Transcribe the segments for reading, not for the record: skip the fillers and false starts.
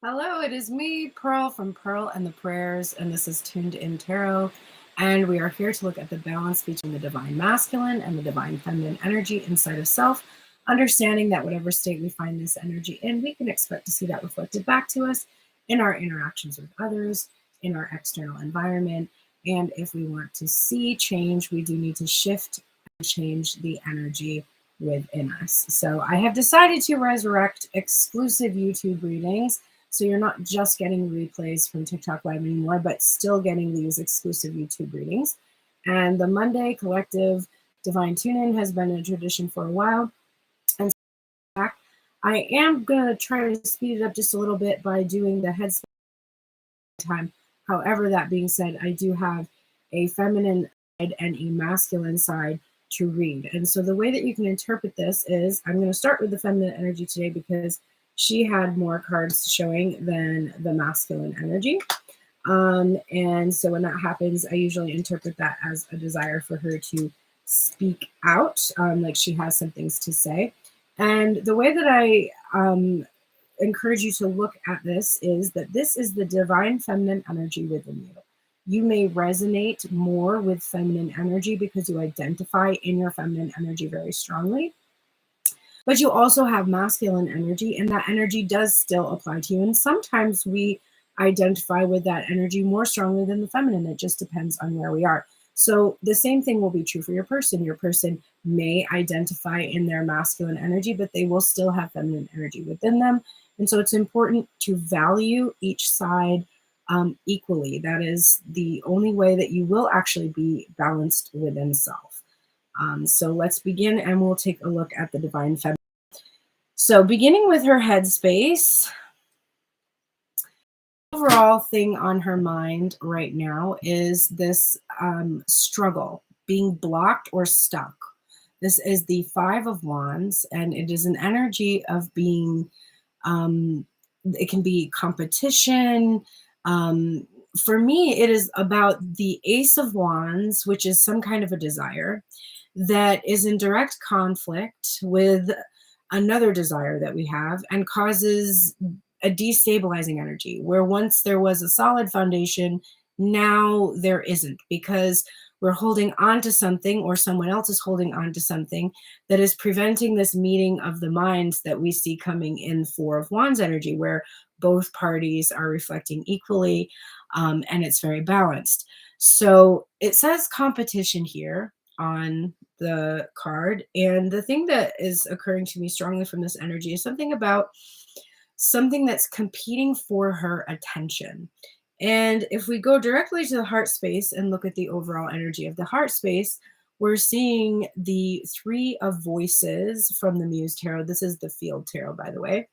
Hello, it is me, Pearl from Pearl and the Prayers, and this is Tuned In Tarot. And we are here to look at the balance between the divine masculine and the divine feminine energy inside of self, understanding that whatever state we find this energy in, we can expect to see that reflected back to us in our interactions with others, in our external environment. And if we want to see change, we do need to shift and change the energy within us. So I have decided to resurrect exclusive YouTube readings. So you're not just getting replays from TikTok Live anymore, but still getting these exclusive YouTube readings. And the Monday Collective Divine Tune-In has been a tradition for a while. And so I am going to try to speed it up just a little bit by doing the headspace time. However, that being said, I do have a feminine side and a masculine side to read. And so the way that you can interpret this is I'm going to start with the feminine energy today because she had more cards showing than the masculine energy. And so when that happens, I usually interpret that as a desire for her to speak out, like she has some things to say. And the way that I encourage you to look at this is that this is the divine feminine energy within you. You may resonate more with feminine energy because you identify in your feminine energy very strongly. But you also have masculine energy, and that energy does still apply to you. And sometimes we identify with that energy more strongly than the feminine. It just depends on where we are. So the same thing will be true for your person. Your person may identify in their masculine energy, but they will still have feminine energy within them. And so it's important to value each side equally. That is the only way that you will actually be balanced within self. So let's begin, and we'll take a look at the divine feminine. So beginning with her headspace, overall thing on her mind right now is this struggle, being blocked or stuck. This is the Five of Wands, and it is an energy of being, it can be competition. For me, it is about the Ace of Wands, which is some kind of a desire that is in direct conflict with another desire that we have and causes a destabilizing energy where once there was a solid foundation, now there isn't, because we're holding on to something, or someone else is holding on to something that is preventing this meeting of the minds that we see coming in Four of Wands energy, where both parties are reflecting equally, and it's very balanced. So it says competition here on the card, and the thing that is occurring to me strongly from this energy is something about something that's competing for her attention. And if we go directly to the heart space and look at the overall energy of the heart space, we're seeing the Three of Voices from the Muse Tarot. This is the Field Tarot, by the way.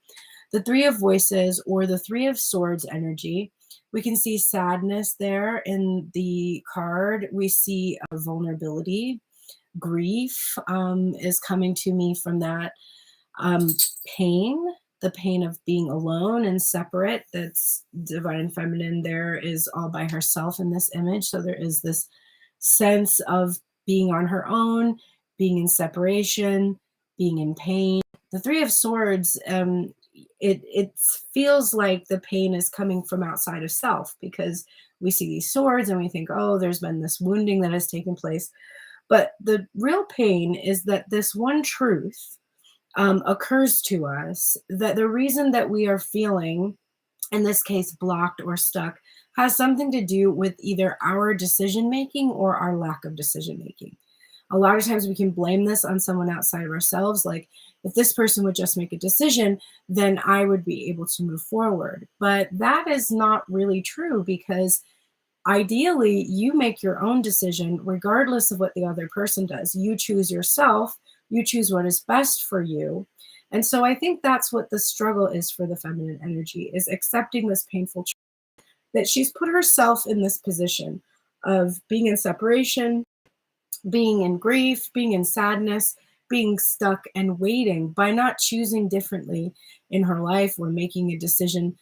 The Three of Voices, or the Three of Swords energy. We can see sadness there in the card. We see a vulnerability. Grief is coming to me from that. Pain, the pain of being alone and separate. That's divine feminine. There is all by herself in this image. So there is this sense of being on her own, being in separation, being in pain. The Three of Swords, it feels like the pain is coming from outside of self, because we see these swords and we think, oh, there's been this wounding that has taken place. But the real pain is that this one truth occurs to us, that the reason that we are feeling, in this case, blocked or stuck, has something to do with either our decision making or our lack of decision making. A lot of times we can blame this on someone outside of ourselves, like, if this person would just make a decision, then I would be able to move forward. But that is not really true, because ideally you make your own decision regardless of what the other person does. You choose yourself, you choose what is best for you. And so I think that's what the struggle is for the feminine energy, is accepting this painful truth that she's put herself in this position of being in separation, being in grief, being in sadness, being stuck and waiting by not choosing differently in her life, or making a decision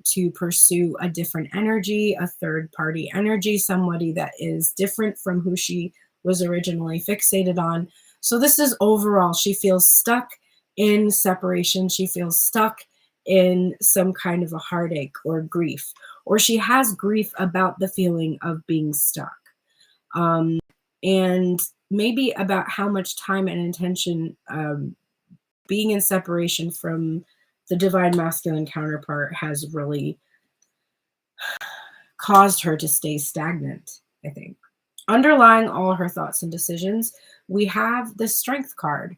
to pursue a different energy, a third party energy, somebody that is different from who she was originally fixated on. So this is overall, she feels stuck in separation. She feels stuck in some kind of a heartache or grief, or she has grief about the feeling of being stuck. And maybe about how much time and intention being in separation from the divine masculine counterpart has really caused her to stay stagnant, I think. Underlying all her thoughts and decisions, we have the strength card.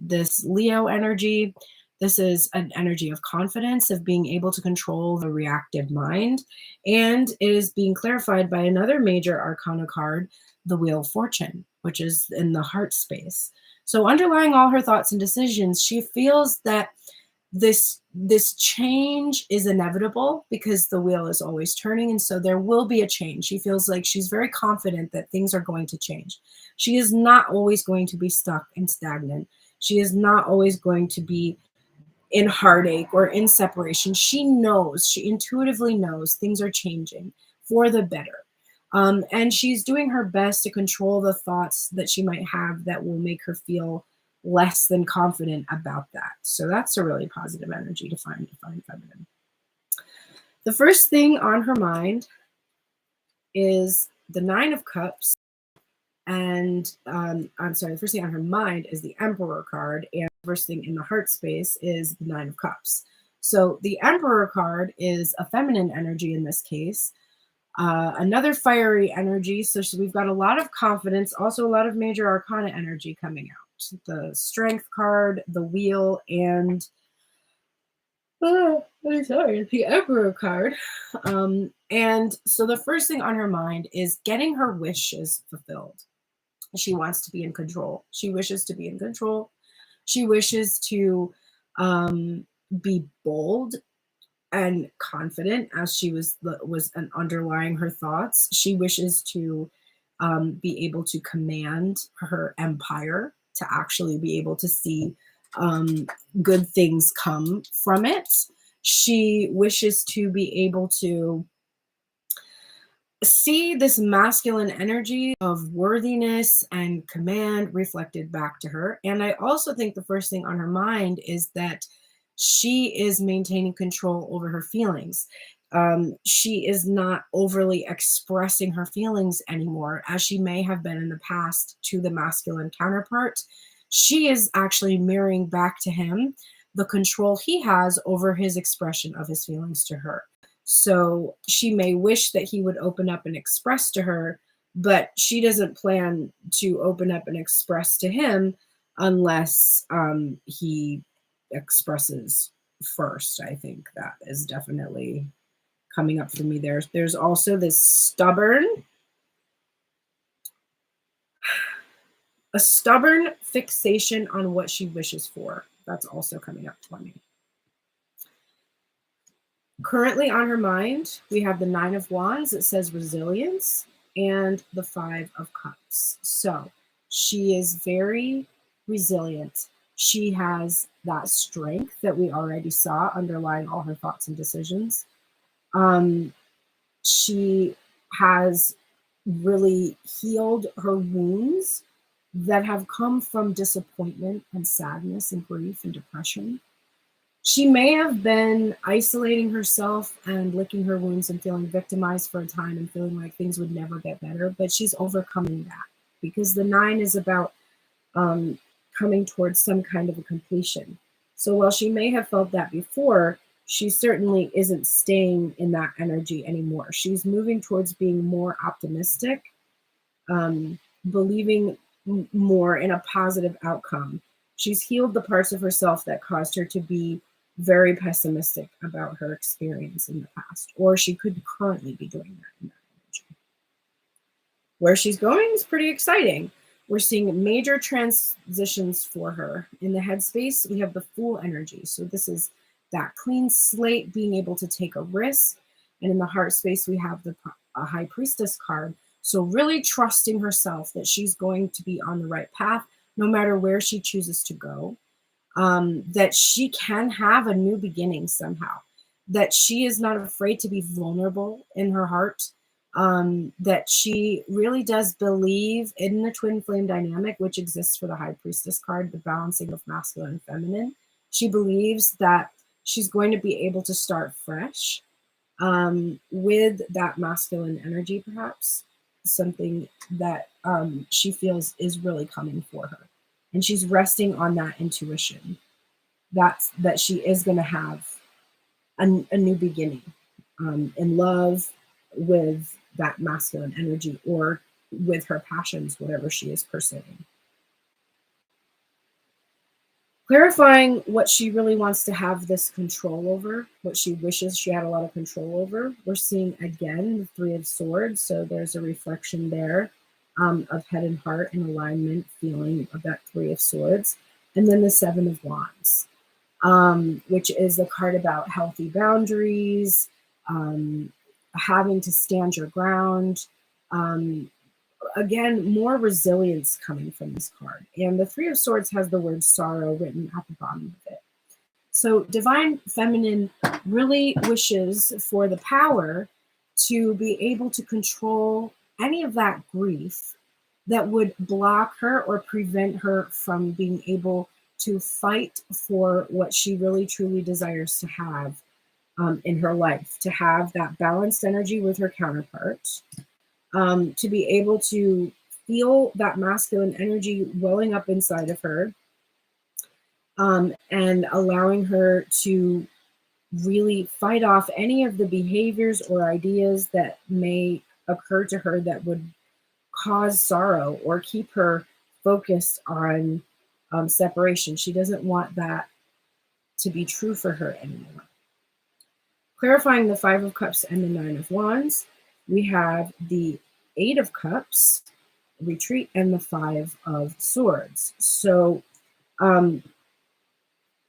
This Leo energy, this is an energy of confidence, of being able to control the reactive mind. And it is being clarified by another major arcana card, the Wheel of Fortune, which is in the heart space. So underlying all her thoughts and decisions, she feels that this change is inevitable because the wheel is always turning, and so there will be a change. She feels like she's very confident that things are going to change. She is not always going to be stuck and stagnant. She is not always going to be in heartache or in separation. She knows, she intuitively knows things are changing for the better. And she's doing her best to control the thoughts that she might have that will make her feel less than confident about that. So that's a really positive energy to find divine feminine. The first thing on her mind is the Nine of Cups. And the first thing on her mind is the Emperor card. And the first thing in the heart space is the Nine of Cups. So the Emperor card is a feminine energy in this case. Another fiery energy. So we've got a lot of confidence, also a lot of major arcana energy coming out. The Strength card, the Wheel, and the Emperor card. And so the first thing on her mind is getting her wishes fulfilled. She wants to be in control. She wishes to be in control. She wishes to be bold and confident, as she was an underlying her thoughts. She wishes to be able to command her empire, to actually be able to see good things come from it. She wishes to be able to see this masculine energy of worthiness and command reflected back to her. And I also think the first thing on her mind is that she is maintaining control over her feelings. She is not overly expressing her feelings anymore, as she may have been in the past to the masculine counterpart. She is actually mirroring back to him the control he has over his expression of his feelings to her. So she may wish that he would open up and express to her, but she doesn't plan to open up and express to him unless he expresses first. I think that is definitely coming up for me there. There's also this stubborn fixation on what she wishes for. That's also coming up for me. Currently on her mind, we have the Nine of Wands. It says resilience, and the Five of Cups. So she is very resilient. She has that strength that we already saw underlying all her thoughts and decisions. She has really healed her wounds that have come from disappointment and sadness and grief and depression. She may have been isolating herself and licking her wounds and feeling victimized for a time and feeling like things would never get better, but she's overcoming that, because the Nine is about coming towards some kind of a completion. So while she may have felt that before, she certainly isn't staying in that energy anymore. She's moving towards being more optimistic, believing more in a positive outcome. She's healed the parts of herself that caused her to be very pessimistic about her experience in the past, or she could currently be doing that in that energy. Where she's going is pretty exciting. We're seeing major transitions for her. In the headspace, we have the Fool energy. So this is that clean slate, being able to take a risk. And in the heart space, we have the High Priestess card. So really trusting herself that she's going to be on the right path, no matter where she chooses to go. That she can have a new beginning somehow. That she is not afraid to be vulnerable in her heart. That she really does believe in the twin flame dynamic, which exists for the High Priestess card, the balancing of masculine and feminine. She believes that She's going to be able to start fresh with that masculine energy, perhaps something that she feels is really coming for her. And she's resting on that intuition that she is going to have a new beginning in love with that masculine energy or with her passions, whatever she is pursuing. Clarifying what she really wants to have this control over, what she wishes she had a lot of control over. We're seeing again the Three of Swords, so there's a reflection there of head and heart and alignment, feeling of that Three of Swords. And then the Seven of Wands, which is a card about healthy boundaries, having to stand your ground. Again, more resilience coming from this card. And the Three of Swords has the word sorrow written at the bottom of it. So Divine Feminine really wishes for the power to be able to control any of that grief that would block her or prevent her from being able to fight for what she really truly desires to have in her life, to have that balanced energy with her counterpart, to be able to feel that masculine energy welling up inside of her, and allowing her to really fight off any of the behaviors or ideas that may occur to her that would cause sorrow or keep her focused on separation. She doesn't want that to be true for her anymore. Clarifying the Five of Cups and the Nine of Wands, we have the Eight of Cups, retreat, and the Five of Swords. So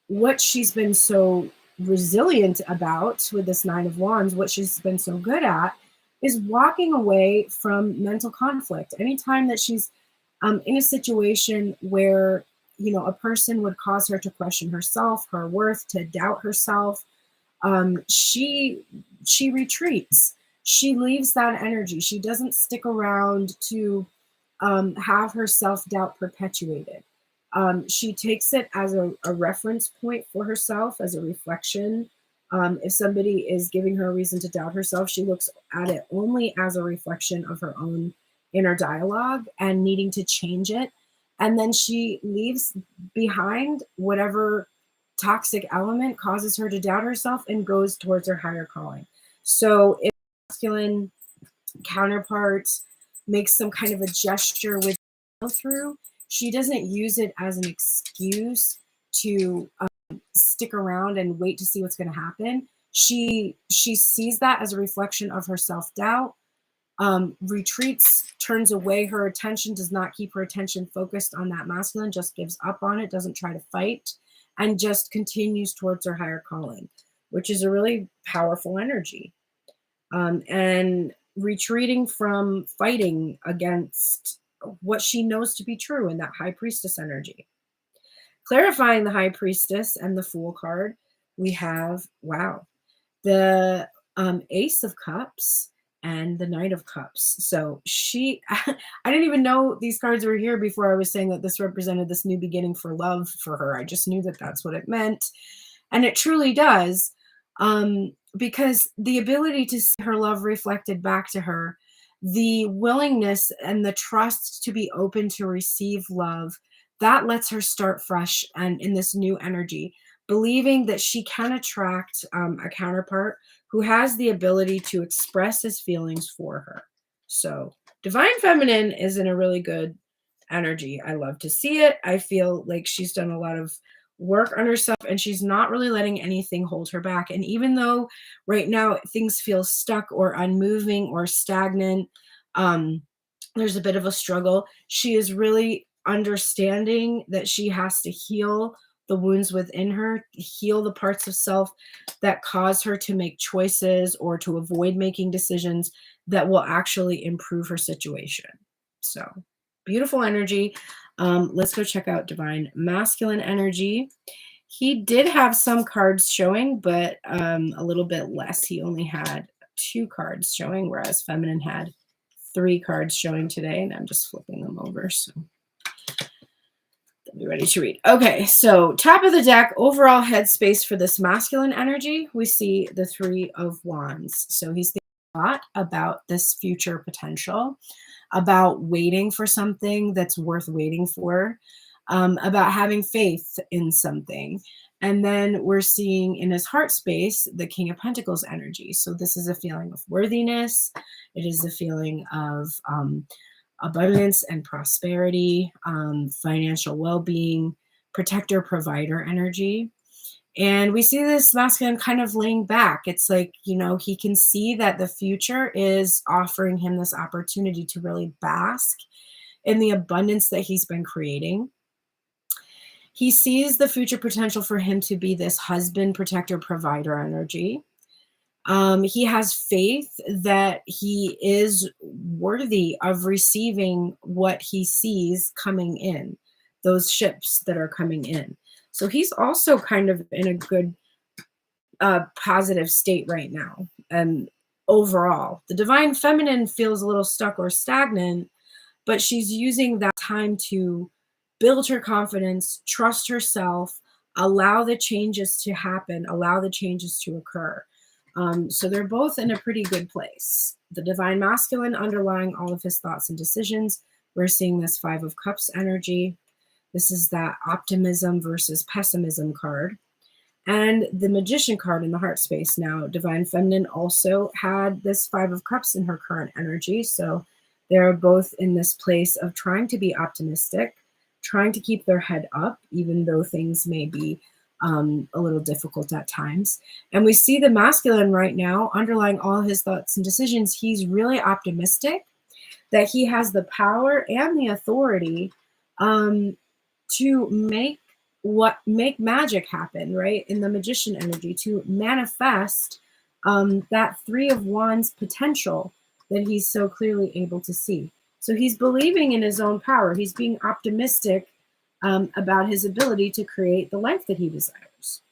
what she's been so resilient about with this Nine of Wands, what she's been so good at, is walking away from mental conflict. Anytime that she's in a situation where, you know, a person would cause her to question herself, her worth, to doubt herself, she retreats. She leaves that energy. She doesn't stick around to have her self-doubt perpetuated. She takes it as a reference point for herself, as a reflection. If somebody is giving her a reason to doubt herself, she looks at it only as a reflection of her own inner dialogue and needing to change it. And then she leaves behind whatever toxic element causes her to doubt herself and goes towards her higher calling. So if masculine counterpart makes some kind of a gesture with through, she doesn't use it as an excuse to stick around and wait to see what's going to happen. She sees that as a reflection of her self-doubt, retreats, turns away her attention, does not keep her attention focused on that masculine, just gives up on it, doesn't try to fight, and just continues towards her higher calling, which is a really powerful energy. And retreating from fighting against what she knows to be true in that High Priestess energy. Clarifying the High Priestess and the Fool card, we have, wow, the Ace of Cups and the Knight of Cups. So she, I didn't even know these cards were here before I was saying that this represented this new beginning for love for her. I just knew that that's what it meant. And it truly does, because the ability to see her love reflected back to her, the willingness and the trust to be open to receive love, that lets her start fresh and in this new energy, believing that she can attract a counterpart who has the ability to express his feelings for her. So Divine Feminine is in a really good energy. I love to see it. I feel like she's done a lot of work on herself and she's not really letting anything hold her back. And even though right now things feel stuck or unmoving or stagnant, there's a bit of a struggle, she is really understanding that she has to heal the wounds within her, heal the parts of self that cause her to make choices or to avoid making decisions that will actually improve her situation. So beautiful energy. Let's go check out Divine Masculine energy. He did have some cards showing, but a little bit less. He only had 2 cards showing, whereas Feminine had 3 cards showing today, and I'm just flipping them over. So the Be ready to read. Okay, so top of the deck, overall headspace for this masculine energy, we see the Three of Wands. So he's thinking a lot about this future potential, about waiting for something that's worth waiting for, about having faith in something. And then we're seeing in his heart space the King of Pentacles energy. So this is a feeling of worthiness. It is a feeling of abundance and prosperity, financial well-being, protector, provider energy. And we see this masculine kind of laying back. It's like, he can see that the future is offering him this opportunity to really bask in the abundance that he's been creating. He sees the future potential for him to be this husband, protector, provider energy. He has faith that he is worthy of receiving what he sees coming in, those ships that are coming in. So he's also kind of in a good, positive state right now. And overall, the divine feminine feels a little stuck or stagnant, but she's using that time to build her confidence, trust herself, allow the changes to happen, allow the changes to occur. So they're both in a pretty good place. The divine masculine underlying all of his thoughts and decisions. We're seeing this Five of Cups energy. This is that optimism versus pessimism card. And the Magician card in the heart space. Now, divine feminine also had this Five of Cups in her current energy. So they're both in this place of trying to be optimistic, trying to keep their head up, even though things may be a little difficult at times. And we see the masculine right now underlying all his thoughts and decisions. He's really optimistic that he has the power and the authority to make magic happen, right? In the Magician energy, to manifest that Three of Wands potential that he's so clearly able to see. So he's believing in his own power. He's being optimistic about his ability to create the life that he desires,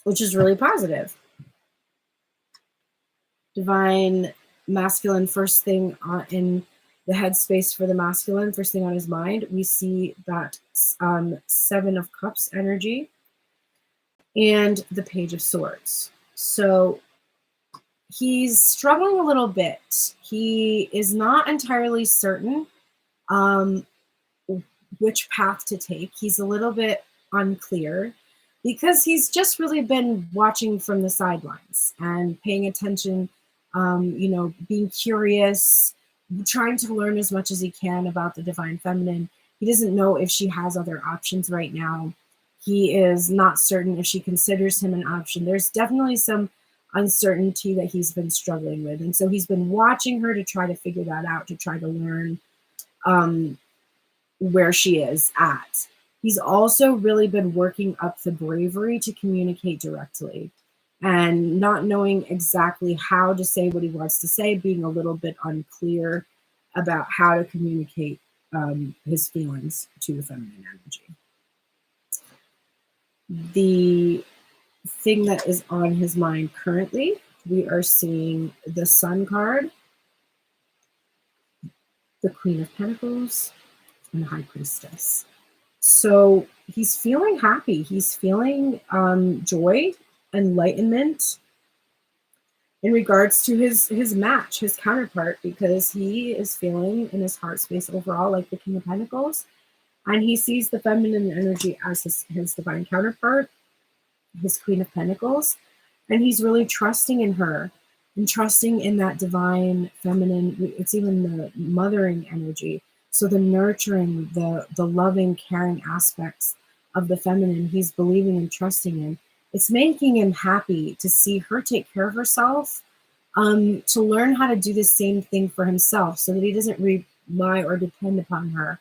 which is really positive. Divine masculine, first thing in the headspace for the masculine, first thing on his mind, we see that Seven of Cups energy and the Page of Swords. So he's struggling a little bit. He is not entirely certain which path to take. He's a little bit unclear because he's just really been watching from the sidelines and paying attention, being curious, trying to learn as much as he can about the divine feminine. He doesn't know if she has other options right now. He is not certain if she considers him an option. There's definitely some uncertainty that he's been struggling with. And so he's been watching her to try to figure that out, to try to learn where she is at. He's also really been working up the bravery to communicate directly and not knowing exactly how to say what he wants to say, being a little bit unclear about how to communicate his feelings to the feminine energy. The thing that is on his mind currently, we are seeing the Sun card, the Queen of Pentacles, and the High Priestess. So he's feeling happy. He's feeling joy, enlightenment in regards to his match, his counterpart, because he is feeling in his heart space overall like the King of Pentacles. And he sees the feminine energy as his divine counterpart, his Queen of Pentacles. And he's really trusting in her and trusting in that divine feminine. It's even the mothering energy. So the nurturing, the loving, caring aspects of the feminine, he's believing and trusting in. It's making him happy to see her take care of herself, to learn how to do the same thing for himself so that he doesn't rely or depend upon her.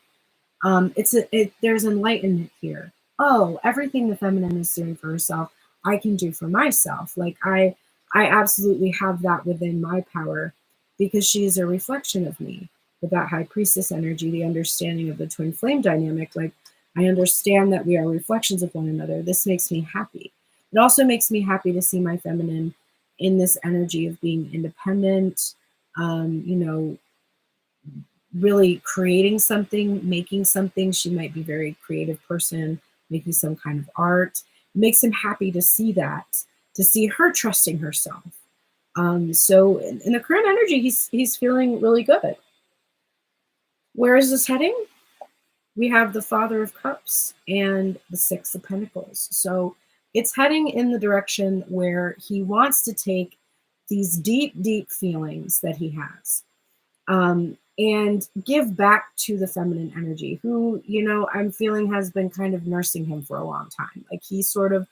There's enlightenment here. Oh, everything the feminine is doing for herself, I can do for myself. Like I absolutely have that within my power because she is a reflection of me. With that High Priestess energy, the understanding of the twin flame dynamic, like I understand that we are reflections of one another. This makes me happy. It also makes me happy to see my feminine in this energy of being independent, really creating something, making something. She might be a very creative person, making some kind of art. It makes him happy to see that, to see her trusting herself. So in the current energy, he's feeling really good. Where is this heading? We have the Father of Cups and the Six of Pentacles. So it's heading in the direction where he wants to take these deep, deep feelings that he has, and give back to the feminine energy, who, I'm feeling has been kind of nursing him for a long time. Like he sort of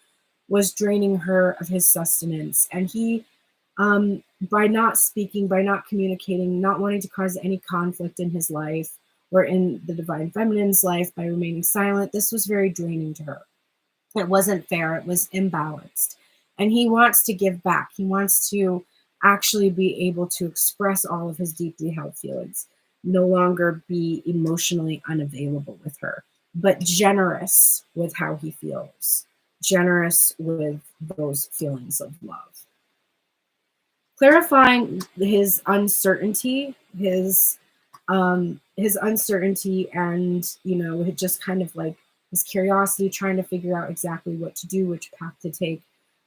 was draining her of his sustenance. And he, by not speaking, by not communicating, not wanting to cause any conflict in his life or in the divine feminine's life, by remaining silent, this was very draining to her. It wasn't fair. It was imbalanced. And he wants to give back. He wants to actually be able to express all of his deeply held feelings, no longer be emotionally unavailable with her, but generous with how he feels, generous with those feelings of love. Clarifying his uncertainty, his uncertainty, and just kind of like his curiosity, trying to figure out exactly what to do, which path to take.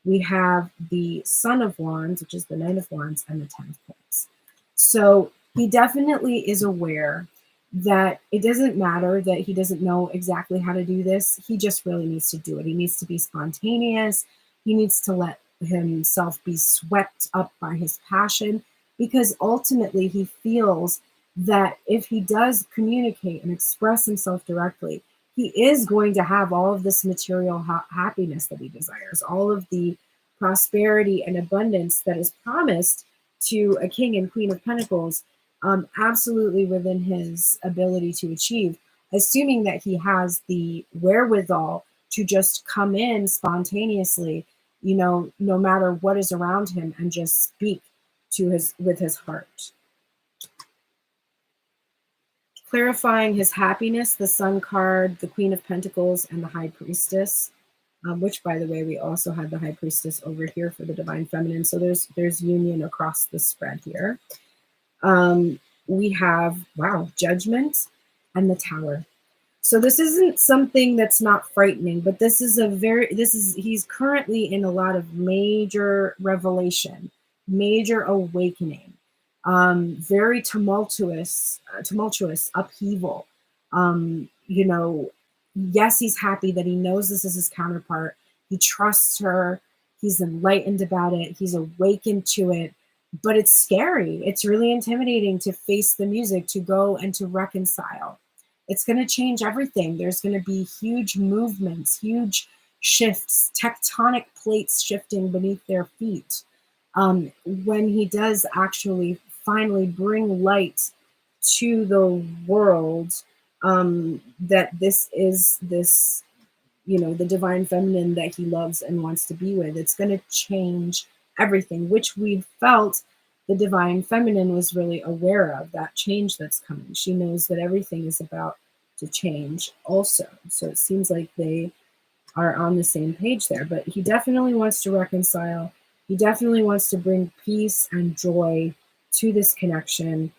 We have the Son of Wands, which is the Knight of Wands, and the Ten of Cups. So he definitely is aware that it doesn't matter that he doesn't know exactly how to do this. He just really needs to do it. He needs to be spontaneous. He needs to let himself be swept up by his passion, because ultimately he feels that if he does communicate and express himself directly, he is going to have all of this material happiness that he desires, all of the prosperity and abundance that is promised to a king and queen of pentacles, absolutely within his ability to achieve, assuming that he has the wherewithal to just come in spontaneously, no matter what is around him, and just speak with his heart. Clarifying his happiness, the Sun card, the Queen of Pentacles, and the High Priestess, which, by the way, we also had the High Priestess over here for the Divine Feminine. So there's union across the spread here. We have, Judgment and the Tower. So this isn't something that's not frightening, but he's currently in a lot of major revelation, major awakening, very tumultuous upheaval. Yes, he's happy that he knows this is his counterpart. He trusts her. He's enlightened about it. He's awakened to it, but it's scary. It's really intimidating to face the music, to go and to reconcile. It's going to change everything. There's going to be huge movements, huge shifts, tectonic plates shifting beneath their feet. When he does actually finally bring light to the world, that this is the divine feminine that he loves and wants to be with, it's going to change everything, which we felt the divine feminine was really aware of, that change that's coming. She knows that everything is about to change also. So it seems like they are on the same page there, but he definitely wants to reconcile. He definitely wants to bring peace and joy to this connection.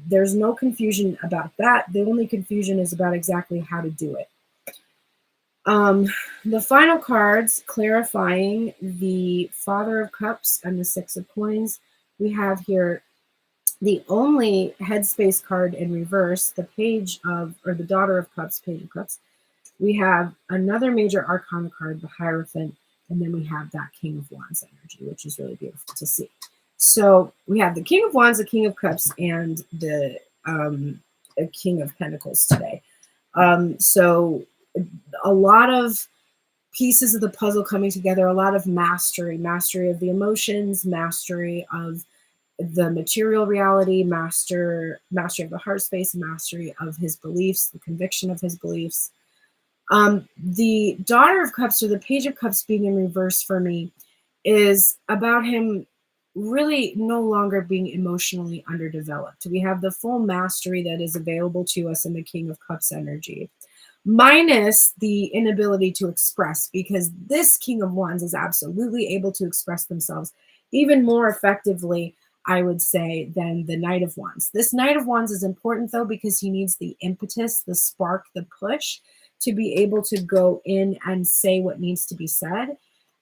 There's no confusion about that. The only confusion is about exactly how to do it. The final cards clarifying the Father of Cups and the Six of Coins. We have here the only headspace card in reverse, the the Daughter of Cups, Page of Cups. We have another major arcana card, the Hierophant, and then we have that King of Wands energy, which is really beautiful to see. So we have the King of Wands, the King of Cups, and the King of Pentacles today. So a lot of pieces of the puzzle coming together, a lot of mastery of the emotions, mastery of the material reality, mastery of the heart space, mastery of his beliefs, the conviction of his beliefs. The Daughter of Cups, or the Page of Cups, being in reverse for me is about him really no longer being emotionally underdeveloped. We have the full mastery that is available to us in the King of Cups energy, minus the inability to express, because this King of Wands is absolutely able to express themselves even more effectively I would say, than the Knight of Wands. This Knight of Wands is important though, because he needs the impetus, the spark, the push to be able to go in and say what needs to be said.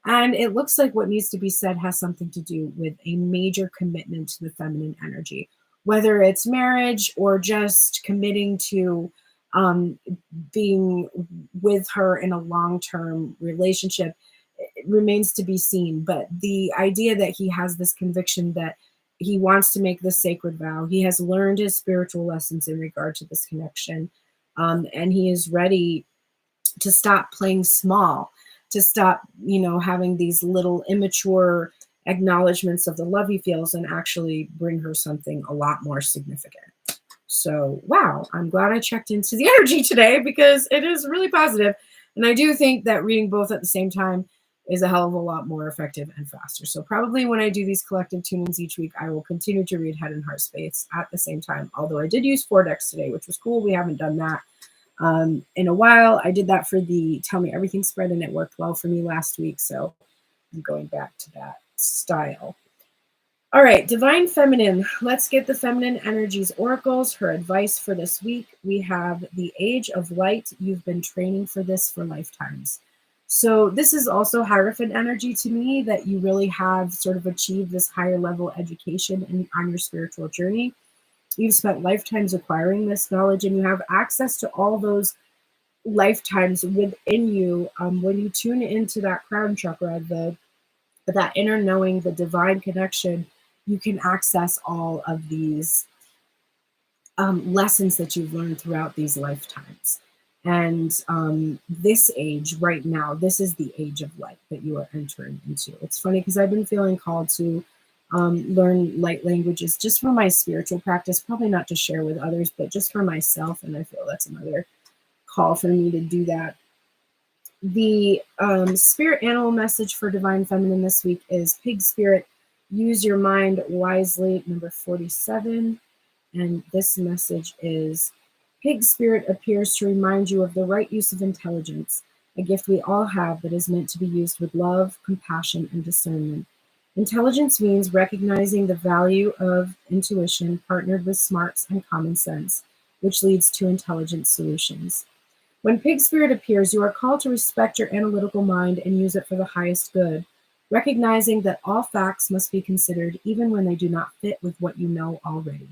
And it looks like what needs to be said has something to do with a major commitment to the feminine energy, whether it's marriage or just committing to um, being with her in a long-term relationship. It remains to be seen. But the idea that he has this conviction that he wants to make this sacred vow, he has learned his spiritual lessons in regard to this connection, and he is ready to stop playing small, to stop, having these little immature acknowledgments of the love he feels and actually bring her something a lot more significant. So, wow, I'm glad I checked into the energy today because it is really positive. And I do think that reading both at the same time is a hell of a lot more effective and faster. So probably when I do these collective tunings each week, I will continue to read Head and Heart Space at the same time. Although I did use Four decks today, which was cool. We haven't done that in a while. I did that for the Tell Me Everything spread, and it worked well for me last week. So I'm going back to that style. All right, Divine Feminine. Let's get the feminine energies oracles, her advice for this week. We have the Age of Light. You've been training for this for lifetimes. So this is also Hierophant energy to me, that you really have sort of achieved this higher level education on your spiritual journey. You've spent lifetimes acquiring this knowledge, and you have access to all those lifetimes within you. When you tune into that crown chakra, that inner knowing, the divine connection, you can access all of these lessons that you've learned throughout these lifetimes. And this age right now, this is the age of light that you are entering into. It's funny because I've been feeling called to learn light languages just for my spiritual practice, probably not to share with others, but just for myself. And I feel that's another call for me to do that. The spirit animal message for Divine Feminine this week is Pig Spirit, use your mind wisely, number 47. And this message is, Pig Spirit appears to remind you of the right use of intelligence, a gift we all have that is meant to be used with love, compassion, and discernment. Intelligence means recognizing the value of intuition partnered with smarts and common sense, which leads to intelligent solutions. When Pig Spirit appears, you are called to respect your analytical mind and use it for the highest good, recognizing that all facts must be considered even when they do not fit with what you know already.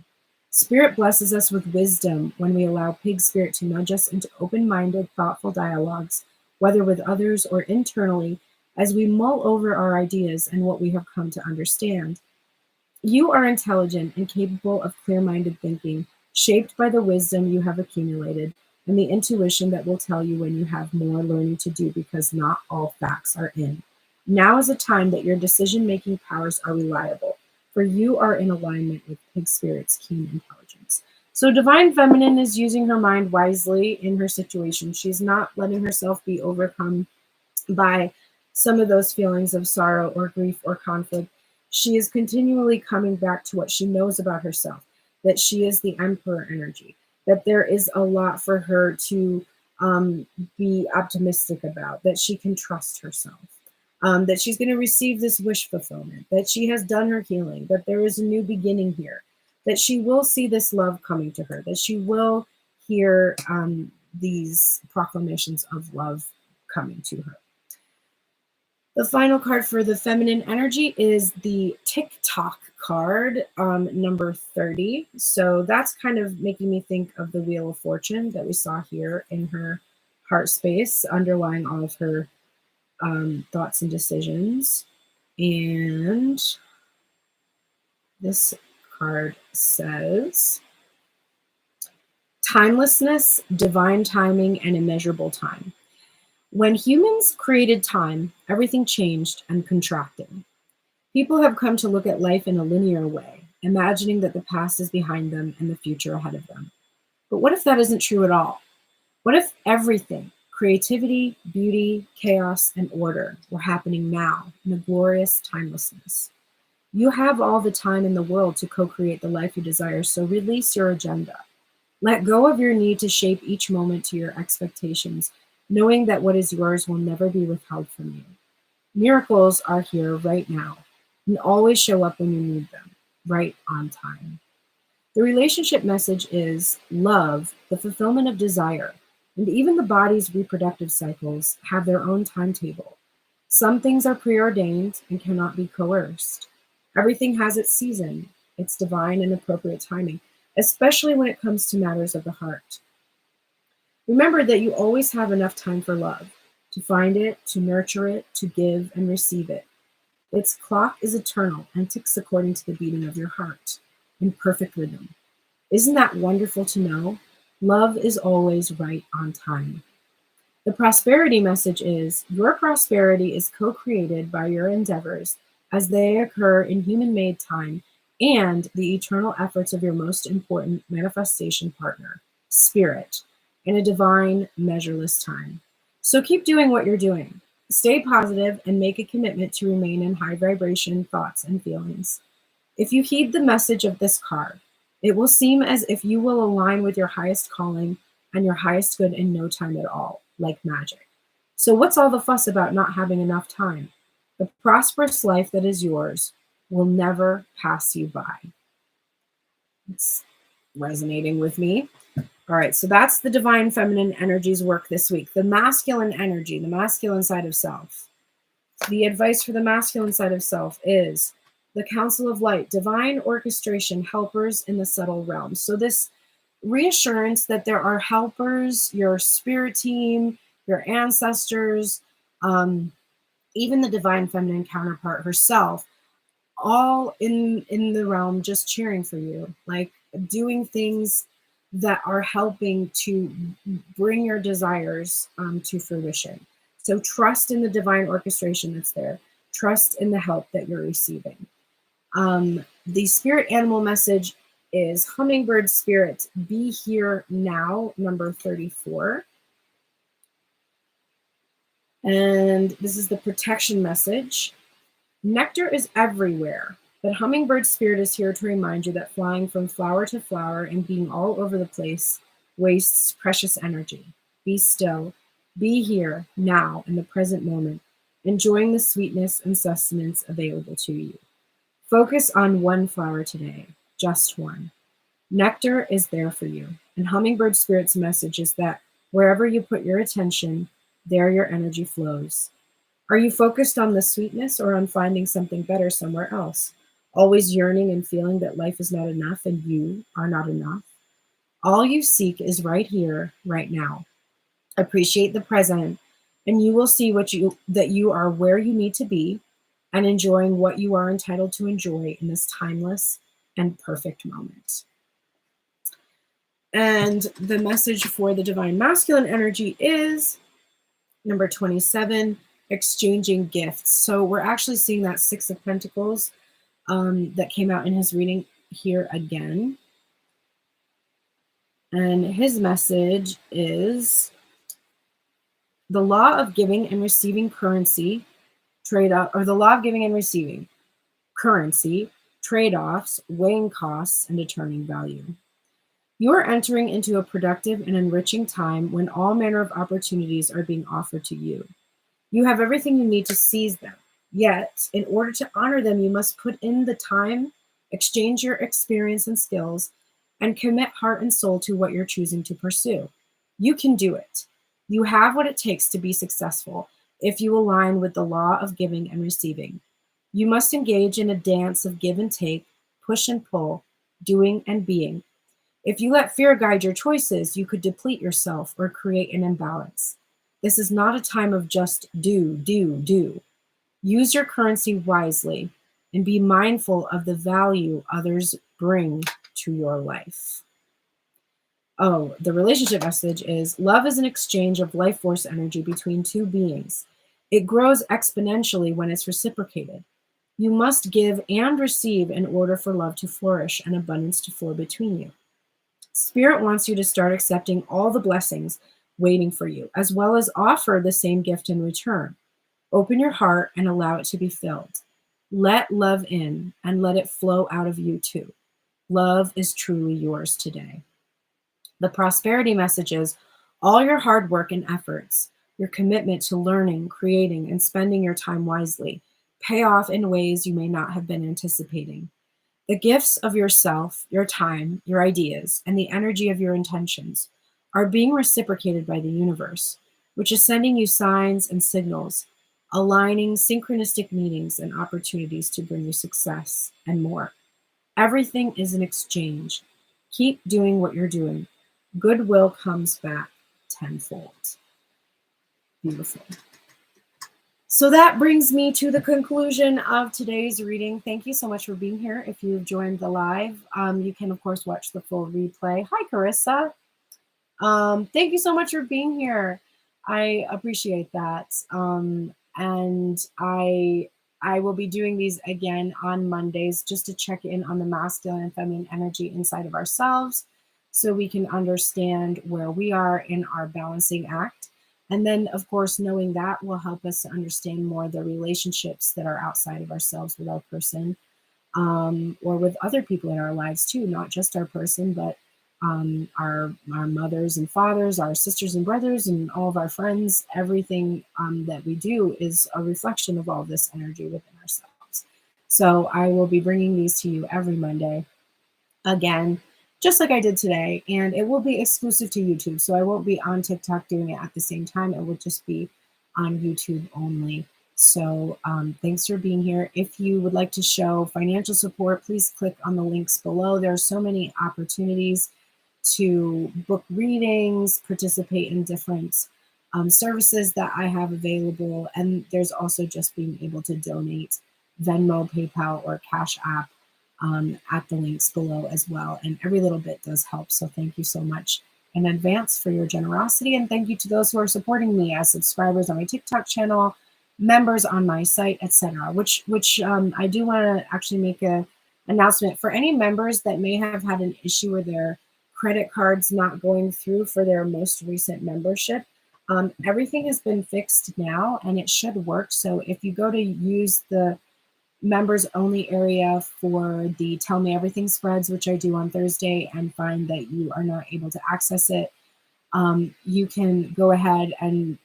Spirit blesses us with wisdom when we allow Pig Spirit to nudge us into open-minded, thoughtful dialogues, whether with others or internally, as we mull over our ideas and what we have come to understand. You are intelligent and capable of clear-minded thinking, shaped by the wisdom you have accumulated and the intuition that will tell you when you have more learning to do, because not all facts are in. Now is a time that your decision-making powers are reliable, for you are in alignment with Pig Spirit's keen intelligence. So Divine Feminine is using her mind wisely in her situation. She's not letting herself be overcome by some of those feelings of sorrow or grief or conflict. She is continually coming back to what she knows about herself, that she is the Emperor energy, that there is a lot for her to be optimistic about, that she can trust herself. That she's going to receive this wish fulfillment, that she has done her healing, that there is a new beginning here, that she will see this love coming to her, that she will hear these proclamations of love coming to her. The final card for the feminine energy is the TikTok card, number 30. So that's kind of making me think of the Wheel of Fortune that we saw here in her heart space, underlying all of her thoughts and decisions. And this card says, timelessness, divine timing, and immeasurable time. When humans created time, everything changed and contracted. People have come to look at life in a linear way, imagining that the past is behind them and the future ahead of them. But what if that isn't true at all? What if everything, creativity, beauty, chaos, and order, were happening now in a glorious timelessness? You have all the time in the world to co-create the life you desire, so release your agenda. Let go of your need to shape each moment to your expectations, knowing that what is yours will never be withheld from you. Miracles are here right now and always show up when you need them. right on time. The relationship message is love, the fulfillment of desire, and even the body's reproductive cycles have their own timetable. Some things are preordained and cannot be coerced. Everything has its season, its divine and appropriate timing, especially when it comes to matters of the heart. Remember that you always have enough time for love, to find it, to nurture it, to give and receive it. Its clock is eternal and ticks according to the beating of your heart, in perfect rhythm. Isn't that wonderful to know? Love is always right on time. The prosperity message is your prosperity is co created by your endeavors as they occur in human made time and the eternal efforts of your most important manifestation partner, spirit, in a divine, measureless time. So keep doing what you're doing. Stay positive and make a commitment to remain in high vibration thoughts and feelings. If you heed the message of this card, it will seem as if you will align with your highest calling and your highest good in no time at all, like magic. So, what's all the fuss about not having enough time? The prosperous life that is yours will never pass you by. It's resonating with me. All right, so that's the divine feminine energies work this week. The masculine energy, the masculine side of self. The advice for the masculine side of self is the Council of Light, divine orchestration, helpers in the subtle realm. So this reassurance that there are helpers, your spirit team, your ancestors, even the divine feminine counterpart herself, all in the realm just cheering for you, like doing things that are helping to bring your desires to fruition. So trust in the divine orchestration that's there. Trust in the help that you're receiving. The spirit animal message is hummingbird spirit, be here now, number 34. And this is the protection message. Nectar is everywhere, but hummingbird spirit is here to remind you that flying from flower to flower and being all over the place wastes precious energy. Be still. Be here, now, in the present moment, enjoying the sweetness and sustenance available to you. Focus on one flower today, just one. Nectar is there for you, and hummingbird spirit's message is that wherever you put your attention, there your energy flows. Are you focused on the sweetness or on finding something better somewhere else? Always yearning and feeling that life is not enough and you are not enough? All you seek is right here, right now. Appreciate the present, and you will see that you are where you need to be and enjoying what you are entitled to enjoy in this timeless and perfect moment. And the message for the divine masculine energy is number 27, exchanging gifts. So we're actually seeing that Six of Pentacles that came out in his reading here again. And his message is the law of giving and receiving currency, trade-off, or the law of giving and receiving currency, trade-offs, weighing costs, and determining value. You are entering into a productive and enriching time when all manner of opportunities are being offered to you. You have everything you need to seize them. Yet, in order to honor them, you must put in the time, exchange your experience and skills, and commit heart and soul to what you're choosing to pursue. You can do it. You have what it takes to be successful if you align with the law of giving and receiving. You must engage in a dance of give and take, push and pull, doing and being. If you let fear guide your choices, you could deplete yourself or create an imbalance. This is not a time of just do, do, do. Use your currency wisely and be mindful of the value others bring to your life. Oh, the relationship message is love is an exchange of life force energy between two beings. It grows exponentially when it's reciprocated. You must give and receive in order for love to flourish and abundance to flow between you. Spirit wants you to start accepting all the blessings waiting for you, as well as offer the same gift in return. Open your heart and allow it to be filled. Let love in and let it flow out of you too. Love is truly yours today. The prosperity message is all your hard work and efforts, your commitment to learning, creating, and spending your time wisely, pay off in ways you may not have been anticipating. The gifts of yourself, your time, your ideas, and the energy of your intentions are being reciprocated by the universe, which is sending you signs and signals, aligning synchronistic meetings and opportunities to bring you success and more. Everything is an exchange. Keep doing what you're doing. Goodwill comes back tenfold. Beautiful. So that brings me to the conclusion of today's reading. Thank you so much for being here. If you've joined the live, you can, of course, watch the full replay. Hi, Carissa. Thank you so much for being here. I appreciate that. And I will be doing these again on Mondays just to check in on the masculine and feminine energy inside of ourselves so we can understand where we are in our balancing act. And then, of course, knowing that will help us to understand more the relationships that are outside of ourselves with our person, or with other people in our lives too, not just our person, but our mothers and fathers, our sisters and brothers, and all of our friends. Everything that we do is a reflection of all this energy within ourselves. So I will be bringing these to you every Monday, again, just like I did today, and it will be exclusive to YouTube. So I won't be on TikTok doing it at the same time. It will just be on YouTube only. So thanks for being here. If you would like to show financial support, please click on the links below. There are so many opportunities to book readings, participate in different services that I have available. And there's also just being able to donate Venmo, PayPal, or Cash App at the links below as well. And every little bit does help. So thank you so much in advance for your generosity. And thank you to those who are supporting me as subscribers on my TikTok channel, members on my site, etc. Which I do want to actually make a announcement for any members that may have had an issue with their credit cards not going through for their most recent membership. Everything has been fixed now and it should work. So if you go to use the members only area for the Tell Me Everything spreads, which I do on Thursday, and find that you are not able to access it, you can go ahead and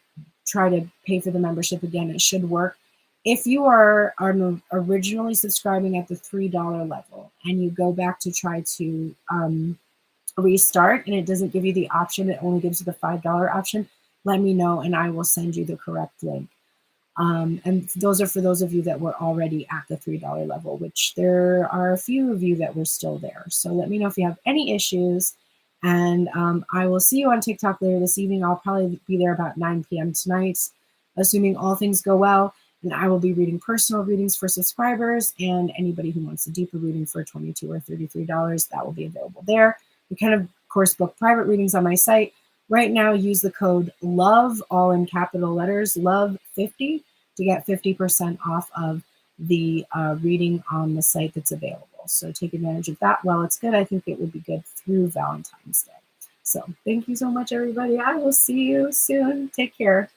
try to pay for the membership again. It should work. If you are originally subscribing at the $3 level and you go back to try to restart and it doesn't give you the option, it only gives you the $5 option, let me know and I will send you the correct link. And those are for those of you that were already at the $3 level, which there are a few of you that were still there. So let me know if you have any issues. And I will see you on TikTok later this evening. I'll probably be there about 9 p.m. tonight, assuming all things go well. And I will be reading personal readings for subscribers, and anybody who wants a deeper reading for $22 or $33, that will be available there. You can, of course, book private readings on my site. Right now, use the code LOVE, all in capital letters, LOVE50, to get 50% off of the reading on the site that's available. So take advantage of that while it's good. I think it would be good through Valentine's Day. So thank you so much, everybody. I will see you soon. Take care.